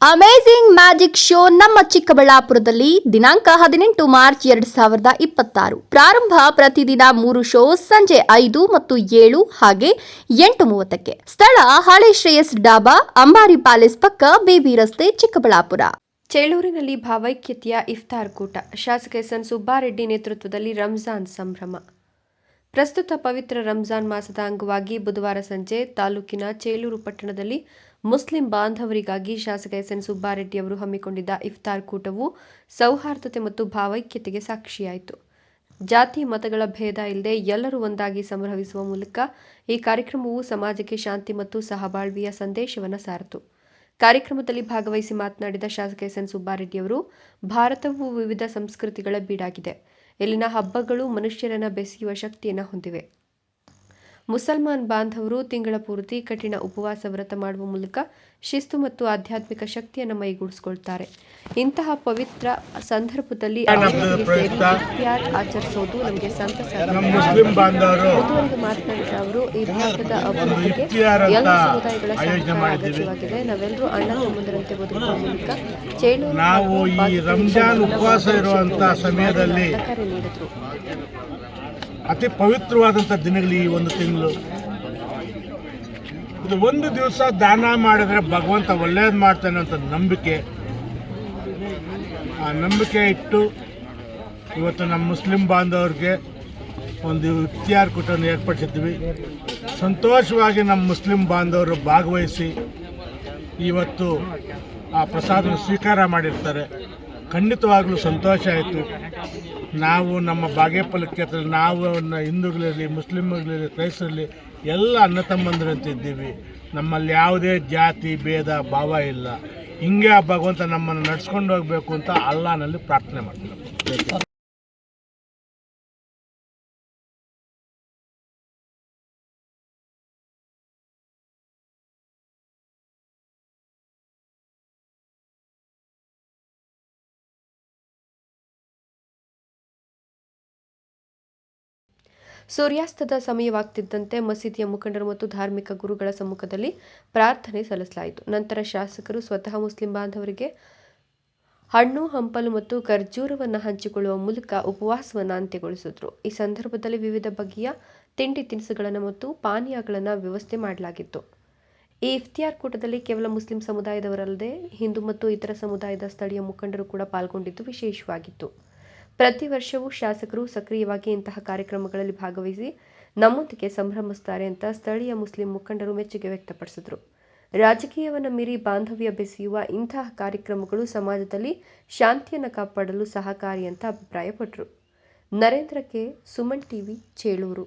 Amazing magic show ನಮ್ಮ ಚಿಕ್ಕಬಳ್ಳಾಪುರದಲ್ಲಿ ದಿನಾಂಕ 18 ಮಾರ್ಚ್ 2026 ಪ್ರಾರಂಭ. ಪ್ರತಿದಿನ 3 ಶೋ ಸಂಜೆ 5 ಮತ್ತು 7 ಹಾಗೆ 8:30ಕ್ಕೆ. ಸ್ಥಳ ಹಳೆ ಶ್ರೇಯಸ್ ಡಾಬಾ, ಅಂಬಾರಿ ಪ್ಯಾಲೇಸ್ ಪಕ್ಕ, ಬೇಬಿ ರಸ್ತೆ, ಚಿಕ್ಕಬಳ್ಳಾಪುರ. ಚೇಳೂರಿನಲ್ಲಿ ಭಾವೈಕ್ಯತೆಯ ಇಫ್ತಾರ್ ಕೂಟ. ಶಾಸಕ ಎಸ್.ಎನ್. ಸುಬ್ಬಾರೆಡ್ಡಿ ನೇತೃತ್ವದಲ್ಲಿ ರಂಜಾನ್ ಸಂಭ್ರಮ. ಪ್ರಸ್ತುತ ಪವಿತ್ರ ರಂಜಾನ್ ಮಾಸದ ಅಂಗವಾಗಿ ಬುಧವಾರ ಸಂಜೆ ತಾಲೂಕಿನ ಚೇಳೂರು ಪಟ್ಟಣದಲ್ಲಿ ಮುಸ್ಲಿಂ ಬಾಂಧವರಿಗಾಗಿ ಶಾಸಕ ಎಸ್.ಎನ್. ಸುಬ್ಬಾರೆಡ್ಡಿ ಅವರು ಹಮ್ಮಿಕೊಂಡಿದ್ದ ಇಫ್ತಾರ್ ಕೂಟವು ಸೌಹಾರ್ದತೆ ಮತ್ತು ಭಾವೈಕ್ಯತೆಗೆ ಸಾಕ್ಷಿಯಾಯಿತು. ಜಾತಿ ಮತಗಳ ಭೇದ ಇಲ್ಲದೆ ಎಲ್ಲರೂ ಒಂದಾಗಿ ಸಂಭ್ರಮಿಸುವ ಮೂಲಕ ಈ ಕಾರ್ಯಕ್ರಮವು ಸಮಾಜಕ್ಕೆ ಶಾಂತಿ ಮತ್ತು ಸಹಬಾಳ್ವೆಯ ಸಂದೇಶವನ್ನು ಸಾರಿತು. ಕಾರ್ಯಕ್ರಮದಲ್ಲಿ ಭಾಗವಹಿಸಿ ಮಾತನಾಡಿದ ಶಾಸಕ ಎಸ್.ಎನ್. ಸುಬ್ಬಾರೆಡ್ಡಿ ಅವರು, ಭಾರತವು ವಿವಿಧ ಸಂಸ್ಕೃತಿಗಳ ಬೀಡಾಗಿದೆ. ಇಲ್ಲಿನ ಹಬ್ಬಗಳು ಮನುಷ್ಯರನ್ನು ಬೆಸೆಯುವ ಶಕ್ತಿಯನ್ನು ಹೊಂದಿವೆ. ಮುಸಲ್ಮಾನ್ ಬಾಂಧವರು ತಿಂಗಳ ಪೂರ್ತಿ ಕಠಿಣ ಉಪವಾಸ ವ್ರತ ಮಾಡುವ ಮೂಲಕ ಶಿಸ್ತು ಮತ್ತು ಆಧ್ಯಾತ್ಮಿಕ ಶಕ್ತಿಯನ್ನು ಮೈಗೂಡಿಸಿಕೊಳ್ತಾರೆ. ಇಂತಹ ಪವಿತ್ರ ಸಂದರ್ಭದಲ್ಲಿ ಆಚರಿಸುವುದು ನಮಗೆ ಸಂತಸ. ಮಾತನಾಡಿದ ಅವರು, ಈ ಭಾರತದ ಅಭಿವೃದ್ಧಿಗೆ ಎಲ್ಲ ಸಮುದಾಯಗಳ ಸಹಕಾರ ಅಗತ್ಯವಾಗಿದೆ. ನಾವೆಲ್ಲರೂ ಅಣ್ಣ ತಮ್ಮಂದಿರಂತೆ ಬದುಕುವ ಮೂಲಕ ನಾವು ಈ ರಂಜಾನ್ ಉಪವಾಸ ಇರುವಂತಹ ಸಮಯದಲ್ಲಿ ಕರೆ ನೀಡಿದರು. ಅತಿ ಪವಿತ್ರವಾದಂಥ ದಿನಗಳು ಈ ಒಂದು ತಿಂಗಳು. ಇದು ಒಂದು ದಿವಸ ದಾನ ಮಾಡಿದ್ರೆ ಭಗವಂತ ಒಳ್ಳೇದು ಮಾಡ್ತಾನೆ ಅಂತ ನಂಬಿಕೆ, ಆ ನಂಬಿಕೆ ಇಟ್ಟು ಇವತ್ತು ನಮ್ಮ ಮುಸ್ಲಿಂ ಬಾಂಧವರಿಗೆ ಒಂದು ಇಫ್ತಿಯಾರ್ ಕೂಟವನ್ನು ಏರ್ಪಡಿಸಿದ್ವಿ. ಸಂತೋಷವಾಗಿ ನಮ್ಮ ಮುಸ್ಲಿಂ ಬಾಂಧವರು ಭಾಗವಹಿಸಿ ಇವತ್ತು ಆ ಪ್ರಸಾದವನ್ನು ಸ್ವೀಕಾರ ಮಾಡಿರ್ತಾರೆ. ಖಂಡಿತವಾಗಲೂ ಸಂತೋಷ ಆಯಿತು. ನಾವು ನಮ್ಮ ಬಾಗೇಪಲ್ಲಕ್ಕೆ ನಾವು ಹಿಂದೂಗಳಿರಲಿ, ಮುಸ್ಲಿಮ್ಗಳಿರಲಿ, ಕ್ರೈಸ್ತರಲ್ಲಿ ಎಲ್ಲ ಅಣ್ಣ ತಮ್ಮಂದಿರಂತಿದ್ದೀವಿ. ನಮ್ಮಲ್ಲಿ ಯಾವುದೇ ಜಾತಿ ಭೇದ ಭಾವ ಇಲ್ಲ. ಹಿಂಗೆ ಆ ಭಗವಂತ ನಮ್ಮನ್ನು ನಡ್ಸ್ಕೊಂಡು ಹೋಗಬೇಕು ಅಂತ ಅಲ್ಲಾನಲ್ಲಿ ಪ್ರಾರ್ಥನೆ ಮಾಡ್ತೀವಿ. ಸೂರ್ಯಾಸ್ತದ ಸಮಯವಾಗುತ್ತಿದ್ದಂತೆ ಮಸೀದಿಯ ಮುಖಂಡರು ಮತ್ತು ಧಾರ್ಮಿಕ ಗುರುಗಳ ಸಮ್ಮುಖದಲ್ಲಿ ಪ್ರಾರ್ಥನೆ ಸಲ್ಲಿಸಲಾಯಿತು. ನಂತರ ಶಾಸಕರು ಸ್ವತಃ ಮುಸ್ಲಿಂ ಬಾಂಧವರಿಗೆ ಹಣ್ಣು, ಹಂಪಲು ಮತ್ತು ಖರ್ಜೂರವನ್ನು ಹಂಚಿಕೊಳ್ಳುವ ಮೂಲಕ ಉಪವಾಸವನ್ನು ಅಂತ್ಯಗೊಳಿಸಿದರು. ಈ ಸಂದರ್ಭದಲ್ಲಿ ವಿವಿಧ ಬಗೆಯ ತಿಂಡಿ ತಿನಿಸುಗಳನ್ನು ಮತ್ತು ಪಾನೀಯಗಳನ್ನು ವ್ಯವಸ್ಥೆ ಮಾಡಲಾಗಿತ್ತು. ಈ ಇಫ್ತಿಯಾರ್ ಕೂಟದಲ್ಲಿ ಕೇವಲ ಮುಸ್ಲಿಂ ಸಮುದಾಯದವರಲ್ಲದೆ ಹಿಂದೂ ಮತ್ತು ಇತರ ಸಮುದಾಯದ ಸ್ಥಳೀಯ ಮುಖಂಡರು ಕೂಡ ಪಾಲ್ಗೊಂಡಿದ್ದು ವಿಶೇಷವಾಗಿತ್ತು. ಪ್ರತಿ ವರ್ಷವೂ ಶಾಸಕರು ಸಕ್ರಿಯವಾಗಿ ಇಂತಹ ಕಾರ್ಯಕ್ರಮಗಳಲ್ಲಿ ಭಾಗವಹಿಸಿ ನಮ್ಮೊಂದಿಗೆ ಸಂಭ್ರಮಿಸುತ್ತಾರೆ ಅಂತ ಸ್ಥಳೀಯ ಮುಸ್ಲಿಂ ಮುಖಂಡರು ಮೆಚ್ಚುಗೆ ವ್ಯಕ್ತಪಡಿಸಿದರು. ರಾಜಕೀಯವನ್ನು ಮೀರಿ ಬಾಂಧವ್ಯ ಬೆಸೆಯುವ ಇಂತಹ ಕಾರ್ಯಕ್ರಮಗಳು ಸಮಾಜದಲ್ಲಿ ಶಾಂತಿಯನ್ನು ಕಾಪಾಡಲು ಸಹಕಾರಿ ಅಂತ ಅಭಿಪ್ರಾಯಪಟ್ಟರು. Narendra K, Suman TV, Chelur.